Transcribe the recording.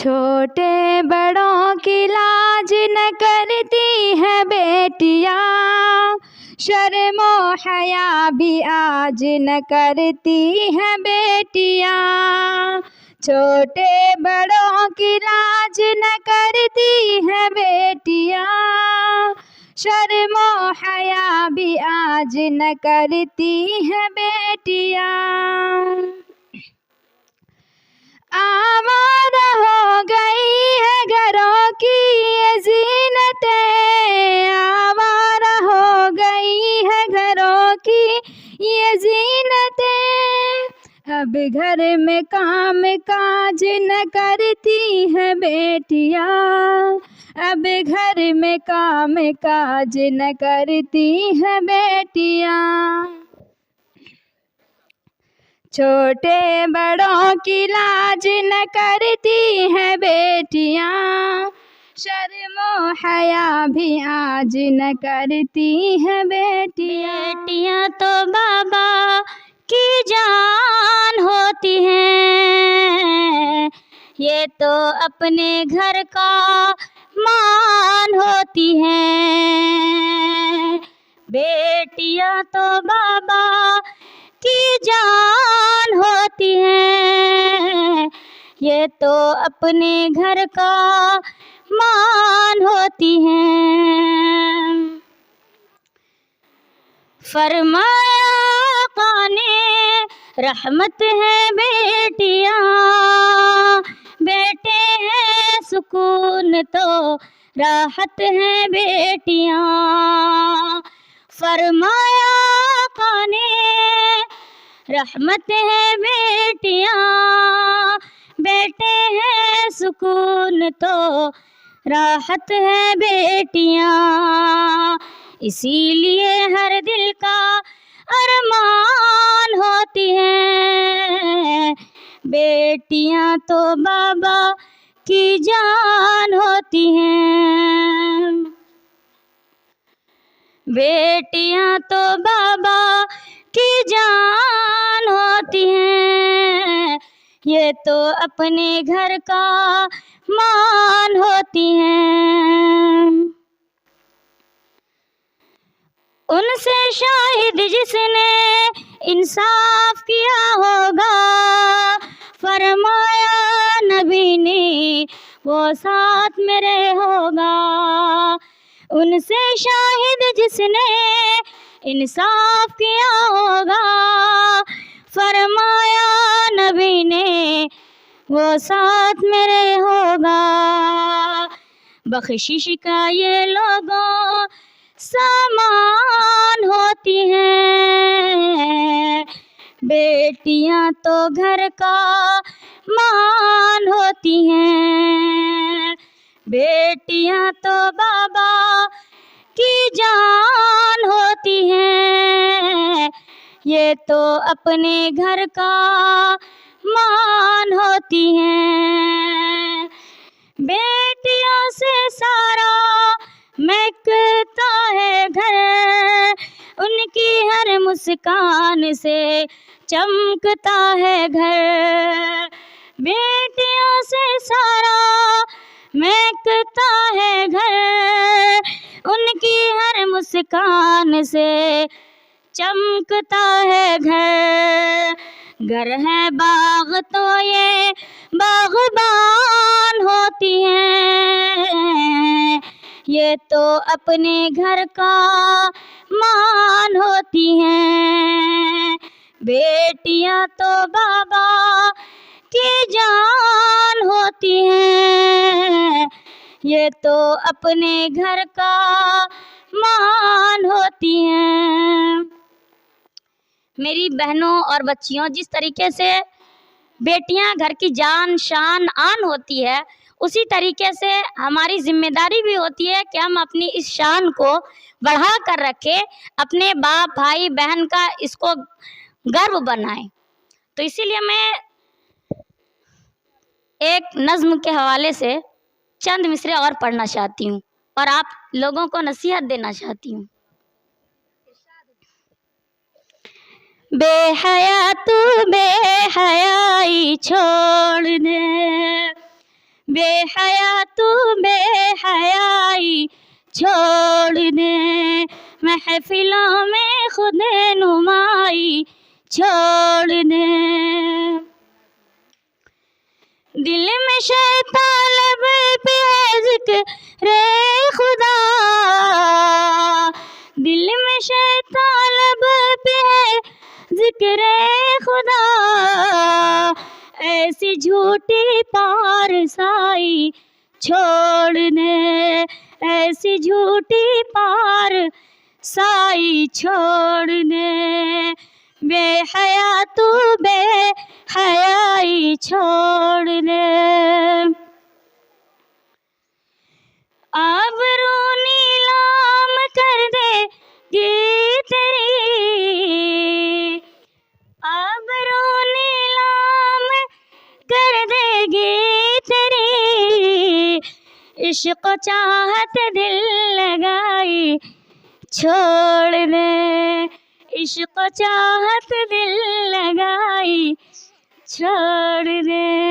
छोटे बड़ों की लाज न करती है बेटियाँ, शर्मो हया भी आज न करती है बेटियाँ। छोटे बड़ों की लाज न करती है बेटियाँ, शर्मो हया भी आज न करती है बेटियाँ। आवारा हो गई है घरों की ये ज़ीनतें, आवारा हो गई है घरों की ये ज़ीनतें। अब घर में काम काज न करती है बेटियाँ, अब घर में काम काज न करती है बेटियाँ। छोटे बड़ों की लाज न करती हैं बेटियाँ, शर्मो हया भी आज न करती हैं बेटियाँ। बेटियाँ तो बाबा की जान होती हैं, ये तो अपने घर का मान होती हैं। बेटियाँ तो बाबा की जान होती हैं, ये तो अपने घर का मान होती हैं। फरमाया आका ने रहमत है बेटियाँ, बेटे हैं सुकून तो राहत है बेटियाँ। फरमाया आका ने रहमत है बेटियाँ, बेटे हैं सुकून तो राहत है बेटियाँ। इसीलिए हर दिल का अरमान होती हैं, बेटियाँ तो बाबा की जान होती हैं। बेटियाँ तो बाबा की जान होती हैं, ये तो अपने घर का मान होती हैं। उनसे शाहिद जिसने इंसाफ किया होगा, फरमाया नबी ने वो साथ मेरे होगा। उनसे शाहिद जिसने इंसाफ किया होगा, फरमाया नबी ने वो साथ मेरे होगा। बख्शिश का ये लोगों सामान होती हैं, बेटियाँ तो घर का मान होती हैं। बेटियाँ तो बाबा की जान होती हैं, ये तो अपने घर का मान होती हैं। बेटियों से सारा महकता है घर, उनकी हर मुस्कान से चमकता है घर। बेटियों से सारा महकता है घर, उनकी हर मुस्कान से चमकता है घर। घर है बाग तो ये बागबान होती हैं, ये तो अपने घर का मान होती हैं। बेटियाँ तो बाबा की जान होती हैं, ये तो अपने घर का मान होती हैं। मेरी बहनों और बच्चियों, जिस तरीके से बेटियां घर की जान शान आन होती है, उसी तरीके से हमारी जिम्मेदारी भी होती है कि हम अपनी इस शान को बढ़ा कर रखें, अपने बाप भाई बहन का इसको गर्व बनाएं। तो इसीलिए मैं एक नज़्म के हवाले से चंद मिसरे और पढ़ना चाहती हूँ और आप लोगों को नसीहत देना चाहती हूँ। बेहया तू बेहयाई छोड़ दे, बेहया तू बेहयाई छोड़ दे, महफिलों में खुद नुमाई छोड़ दे। दिल में शैतान लब पे है ज़िक्र खुदा, दिल में शैतान लब पे है ज़िक्र खुदा, ऐसी झूठी पारसाई छोड़ दे, ऐसी झूठी पारसाई छोड़ दे। बेहया तू बेहयाई छोड़ दे। आबरू नीलाम कर देगी तेरी, आबरू नीलाम कर देगी तेरी, इश्क चाहत दिल लगाई छोड़ दे, इश्क चाहत दिल लगाई छोड़ दे।